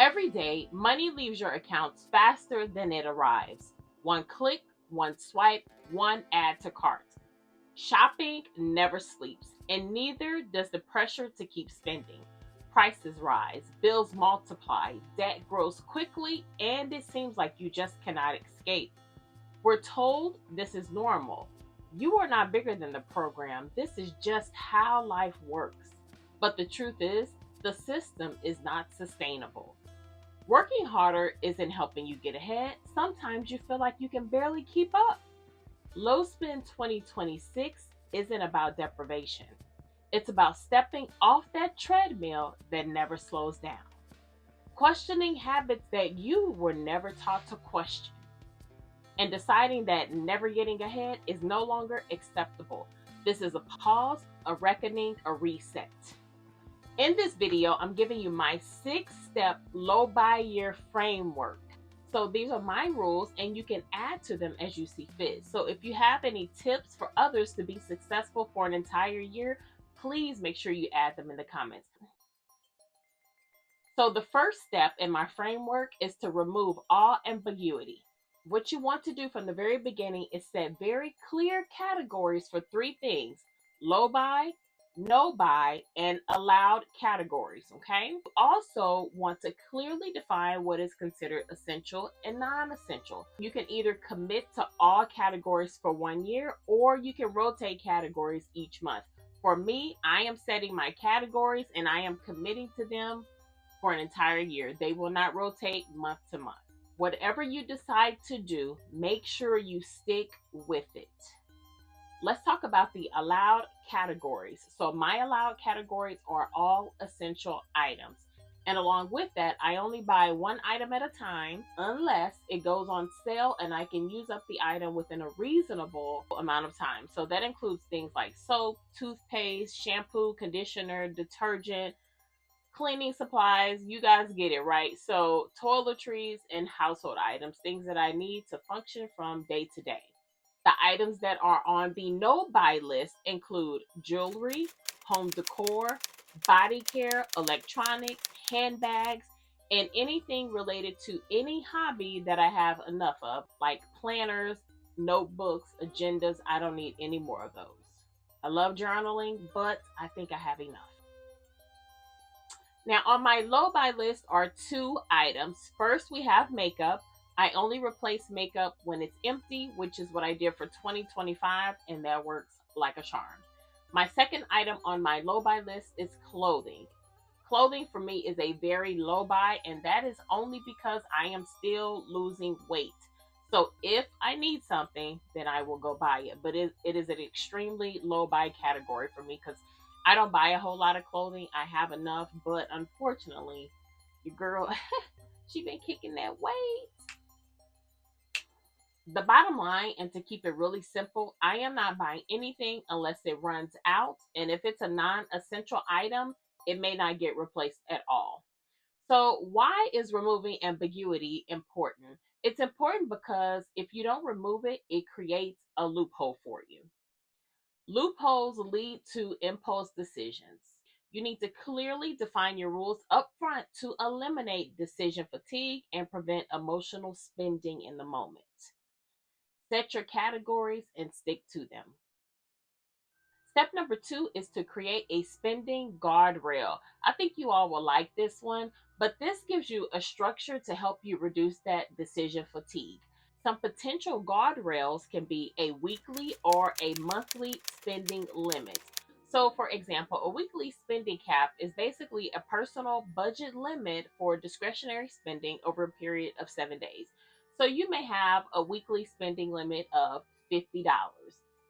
Every day, money leaves your accounts faster than it arrives. One click, one swipe, one add to cart. Shopping never sleeps, and neither does the pressure to keep spending. Prices rise, bills multiply, debt grows quickly, and it seems like you just cannot escape. We're told this is normal. You are not bigger than the program. This is just how life works. But the truth is, the system is not sustainable. Working harder isn't helping you get ahead. Sometimes you feel like you can barely keep up. Low Spend 2026 isn't about deprivation. It's about stepping off that treadmill that never slows down, questioning habits that you were never taught to question, and deciding that never getting ahead is no longer acceptable. This is a pause, a reckoning, a reset. In this video, I'm giving you my 6-step low buy year framework. So these are my rules, and you can add to them as you see fit. So if you have any tips for others to be successful for an entire year, please make sure you add them in the comments. So the first step in my framework is to remove all ambiguity. What you want to do from the very beginning is set very clear categories for 3 things: low buy, no buy, and allowed categories. Okay. You also want to clearly define what is considered essential and non essential. You can either commit to all categories for 1 year, or you can rotate categories each month. For me, I am setting my categories and I am committing to them for an entire year. They will not rotate month to month. Whatever you decide to do, make sure you stick with it. Let's talk about the allowed categories. So my allowed categories are all essential items. And along with that, I only buy one item at a time unless it goes on sale and I can use up the item within a reasonable amount of time. So that includes things like soap, toothpaste, shampoo, conditioner, detergent, cleaning supplies. You guys get it, right? So toiletries and household items, things that I need to function from day to day. The items that are on the no buy list include jewelry, home decor, body care, electronics, handbags, and anything related to any hobby that I have enough of, like planners, notebooks, agendas. I don't need any more of those. I love journaling, but I think I have enough. Now, on my low buy list are 2 items. First, we have makeup. I only replace makeup when it's empty, which is what I did for 2025, and that works like a charm. My second item on my low buy list is clothing. Clothing for me is a very low buy, and that is only because I am still losing weight. So if I need something, then I will go buy it. But it is an extremely low buy category for me because I don't buy a whole lot of clothing. I have enough, but unfortunately, your girl, she been kicking that weight. The bottom line, and to keep it really simple, I am not buying anything unless it runs out. And if it's a non essential item, it may not get replaced at all. So, why is removing ambiguity important? It's important because if you don't remove it, it creates a loophole for you. Loopholes lead to impulse decisions. You need to clearly define your rules up front to eliminate decision fatigue and prevent emotional spending in the moment. Set your categories and stick to them. Step number 2 is to create a spending guardrail. I think you all will like this one, but this gives you a structure to help you reduce that decision fatigue. Some potential guardrails can be a weekly or a monthly spending limit. So, for example, a weekly spending cap is basically a personal budget limit for discretionary spending over a period of 7 days. So, you may have a weekly spending limit of $50,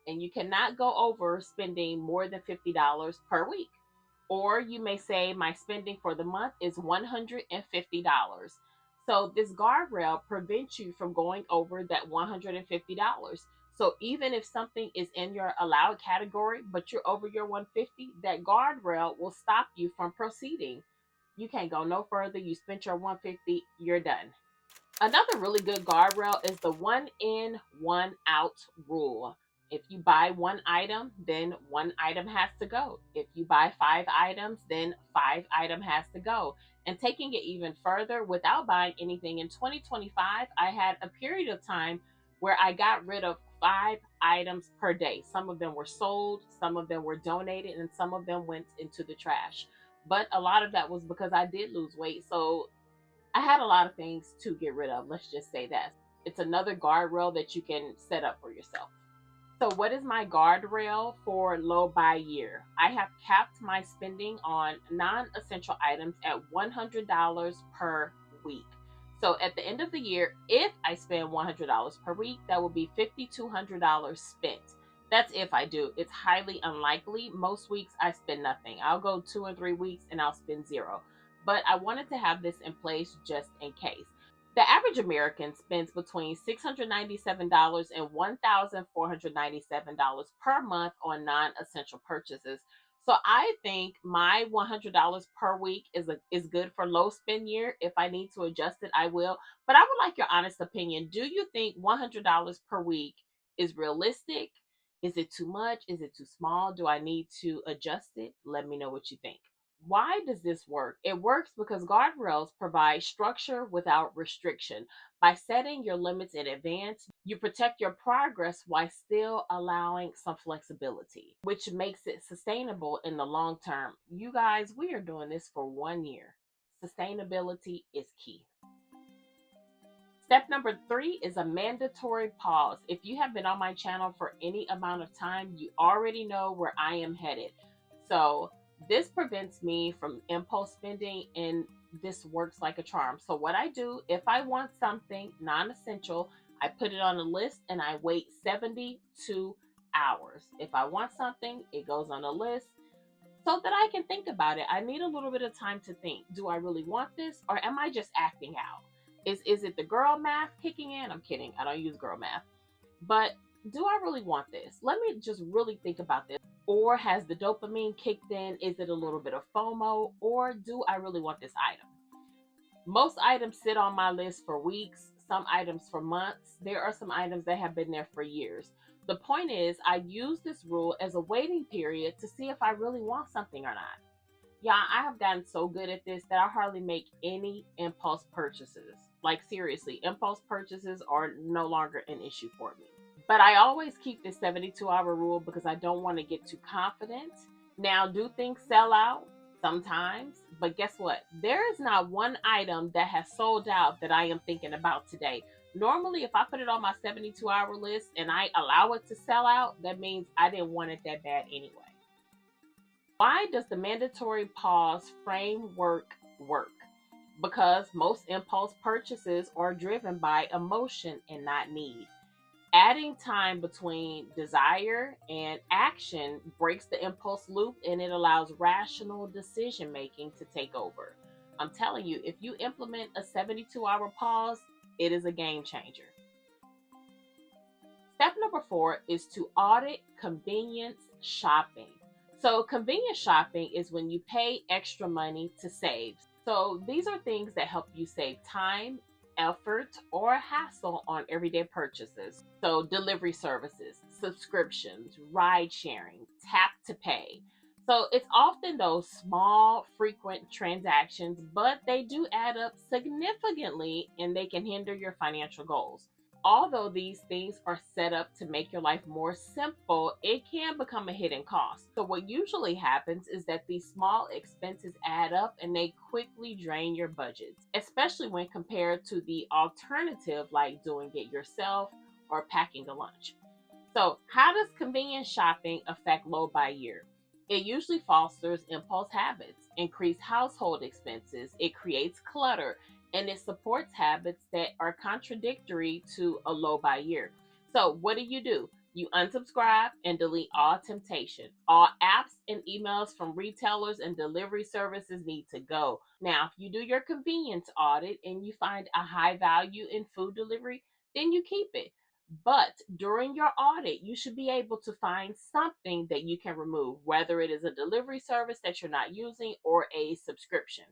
and you cannot go over spending more than $50 per week. Or you may say, my spending for the month is $150. So this guardrail prevents you from going over that $150. So even if something is in your allowed category, but you're over your 150, that guardrail will stop you from proceeding. You can't go no further. You spent your 150, you're done. Another really good guardrail is the one in, one out rule. If you buy one item, then one item has to go. If you buy five items, then five item has to go. And taking it even further, without buying anything in 2025, I had a period of time where I got rid of five items per day. Some of them were sold, some of them were donated, and some of them went into the trash. But a lot of that was because I did lose weight. So I had a lot of things to get rid of. Let's just say that. It's another guardrail that you can set up for yourself. So, what is my guardrail for low buy year? I have capped my spending on non essential items at $100 per week. So, at the end of the year, if I spend $100 per week, that will be $5,200 spent. That's if I do. It's highly unlikely. Most weeks I spend nothing. I'll go 2 or 3 weeks and I'll spend zero. But I wanted to have this in place just in case. The average American spends between $697 and $1,497 per month on non essential purchases. So I think my $100 per week is good for low spend year. If I need to adjust it, I will. But I would like your honest opinion. Do you think $100 per week is realistic? Is it too much? Is it too small? Do I need to adjust it? Let me know what you think. Why does this work? It works because guardrails provide structure without restriction. By setting your limits in advance, you protect your progress while still allowing some flexibility, which makes it sustainable in the long term. You guys, we are doing this for 1 year. Sustainability is key. Step number three is a mandatory pause. If you have been on my channel for any amount of time, you already know where I am headed. So, this prevents me from impulse spending, and this works like a charm. So, what I do, if I want something non essential, I put it on a list and I wait 72 hours. If I want something, it goes on a list so that I can think about it. I need a little bit of time to think. Do I really want this, or am I just acting out? Is it the girl math kicking in? I'm kidding. I don't use girl math. But do I really want this? Let me just really think about this. Or has the dopamine kicked in? Is it a little bit of FOMO? Or do I really want this item? Most items sit on my list for weeks, some items for months. There are some items that have been there for years. The point is, I use this rule as a waiting period to see if I really want something or not. Yeah, I have gotten so good at this that I hardly make any impulse purchases. Like, seriously, impulse purchases are no longer an issue for me. But I always keep this 72-hour rule because I don't want to get too confident. Now, do things sell out? Sometimes. But guess what? There is not one item that has sold out that I am thinking about today. Normally, if I put it on my 72-hour list and I allow it to sell out, that means I didn't want it that bad anyway. Why does the mandatory pause framework work? Because most impulse purchases are driven by emotion and not need. Adding time between desire and action breaks the impulse loop and it allows rational decision making to take over. I'm telling you, if you implement a 72-hour pause, it is a game changer. Step number four is to audit convenience shopping. So, convenience shopping is when you pay extra money to save. So, these are things that help you save time, effort, or hassle on everyday purchases. So, delivery services, subscriptions, ride sharing, tap to pay. So, it's often those small, frequent transactions, but they do add up significantly and they can hinder your financial goals. Although these things are set up to make your life more simple, it can become a hidden cost. So, what usually happens is that these small expenses add up and they quickly drain your budgets, especially when compared to the alternative like doing it yourself or packing a lunch. So, how does convenience shopping affect low buy year? It usually fosters impulse habits, increased household expenses, it creates clutter, and it supports habits that are contradictory to a low buy year. So, what do? You unsubscribe and delete all temptation. All apps and emails from retailers and delivery services need to go. Now, if you do your convenience audit and you find a high value in food delivery, then you keep it. But during your audit, you should be able to find something that you can remove, whether it is a delivery service that you're not using or a subscription.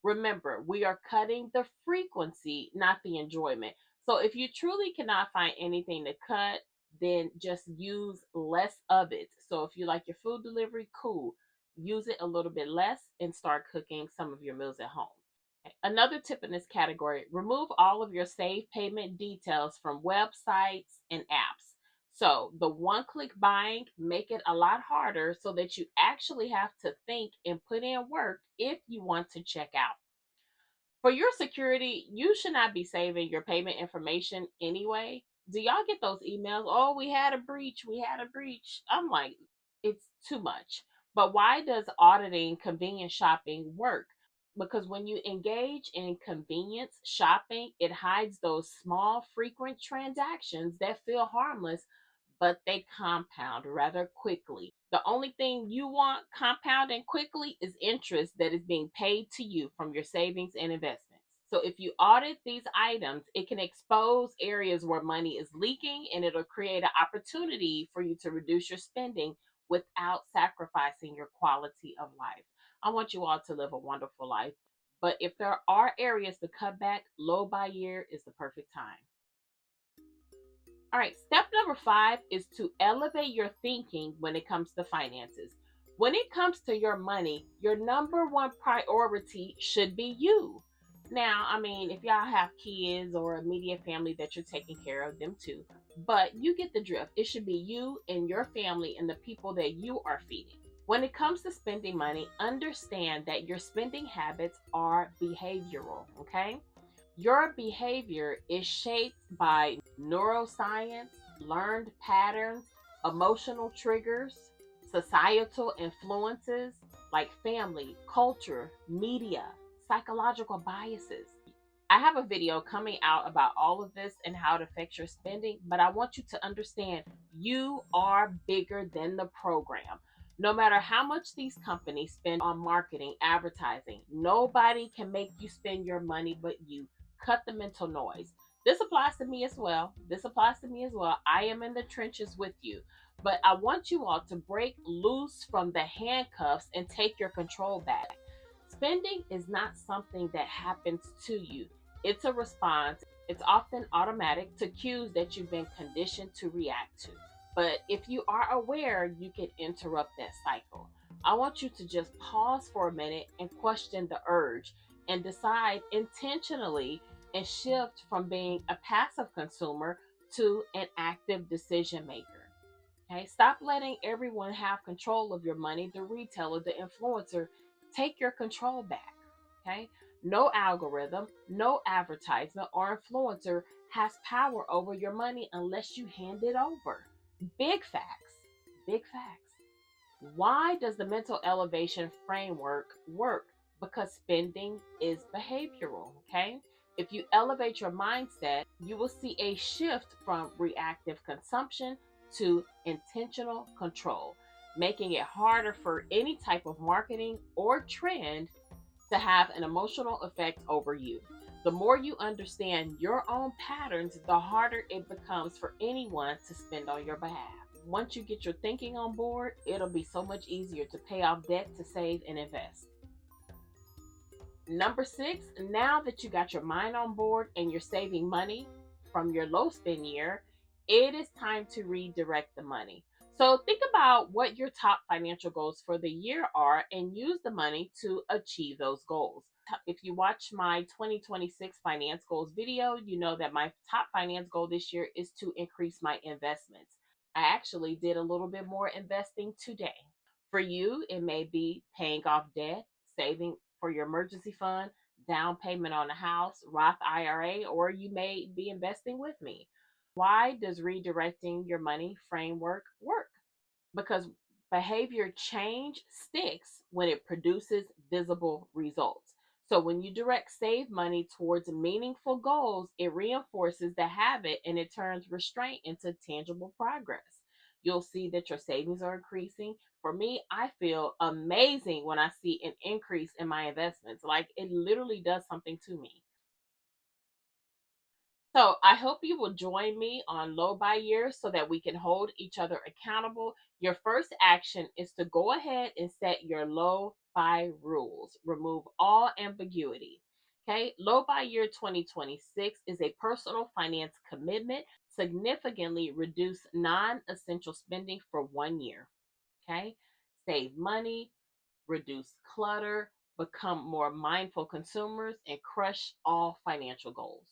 Remember, we are cutting the frequency, not the enjoyment. So if you truly cannot find anything to cut, then just use less of it. So if you like your food delivery, cool. Use it a little bit less and start cooking some of your meals at home. Another tip in this category: remove all of your saved payment details from websites and apps. So the one click buying make it a lot harder so that you actually have to think and put in work if you want to check out. For your security, you should not be saving your payment information anyway. Do y'all get those emails? Oh, we had a breach. We had a breach. I'm like, it's too much. But why does auditing convenience shopping work? Because when you engage in convenience shopping, it hides those small, frequent transactions that feel harmless, but they compound rather quickly. The only thing you want compounding quickly is interest that is being paid to you from your savings and investments. So if you audit these items, it can expose areas where money is leaking, and it'll create an opportunity for you to reduce your spending without sacrificing your quality of life. I want you all to live a wonderful life. But if there are areas to cut back, low by year is the perfect time. All right, step number 5 is to elevate your thinking when it comes to finances. When it comes to your money, your number one priority should be you. Now, I mean, if y'all have kids or immediate family that you're taking care of them too, but you get the drift. It should be you and your family and the people that you are feeding. When it comes to spending money, understand that your spending habits are behavioral, okay? Your behavior is shaped by neuroscience, learned patterns, emotional triggers, societal influences like family, culture, media, psychological biases. I have a video coming out about all of this and how it affects your spending, but I want you to understand you are bigger than the program. No matter how much these companies spend on marketing, advertising, nobody can make you spend your money but you. Cut the mental noise. This applies to me as well. This applies to me as well. I am in the trenches with you. But I want you all to break loose from the handcuffs and take your control back. Spending is not something that happens to you, it's a response. It's often automatic to cues that you've been conditioned to react to. But if you are aware, you can interrupt that cycle. I want you to just pause for a minute and question the urge and decide intentionally and shift from being a passive consumer to an active decision maker. Okay, stop letting everyone have control of your money, the retailer, the influencer. Take your control back. Okay, no algorithm, no advertisement or influencer has power over your money unless you hand it over. Big facts. Big facts. Why does the mental elevation framework work? Because spending is behavioral, okay? If you elevate your mindset, you will see a shift from reactive consumption to intentional control, making it harder for any type of marketing or trend to have an emotional effect over you. The more you understand your own patterns, the harder it becomes for anyone to spend on your behalf. Once you get your thinking on board, it'll be so much easier to pay off debt, to save, and invest. Number 6, now that you got your mind on board and you're saving money from your low spend year, it is time to redirect the money. So think about what your top financial goals for the year are and use the money to achieve those goals. If you watch my 2026 finance goals video, you know that my top finance goal this year is to increase my investments. I actually did a little bit more investing today. For you, it may be paying off debt, saving for your emergency fund, down payment on a house, Roth IRA, or you may be investing with me. Why does redirecting your money framework work? Because behavior change sticks when it produces visible results. So when you direct save money towards meaningful goals, it reinforces the habit and it turns restraint into tangible progress. You'll see that your savings are increasing. For me, I feel amazing when I see an increase in my investments. Like it literally does something to me. So I hope you will join me on Low by Year so that we can hold each other accountable. Your first action is to go ahead and set your low by rules. Remove all ambiguity. Okay, Low by Year 2026 is a personal finance commitment significantly reduce non essential spending for 1 year. Okay. Save money, reduce clutter, become more mindful consumers, and crush all financial goals.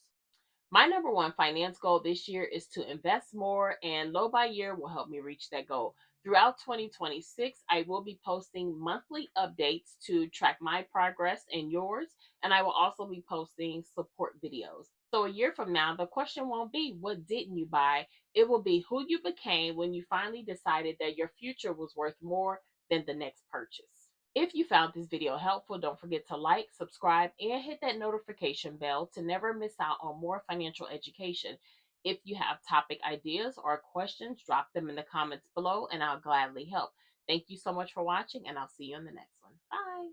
My number one finance goal this year is to invest more, and Low by Year will help me reach that goal. Throughout 2026, I will be posting monthly updates to track my progress and yours, and I will also be posting support videos. So, a year from now, the question won't be what didn't you buy? It will be who you became when you finally decided that your future was worth more than the next purchase. If you found this video helpful, don't forget to like, subscribe, and hit that notification bell to never miss out on more financial education. If you have topic ideas or questions, drop them in the comments below and I'll gladly help. Thank you so much for watching, and I'll see you in the next one. Bye.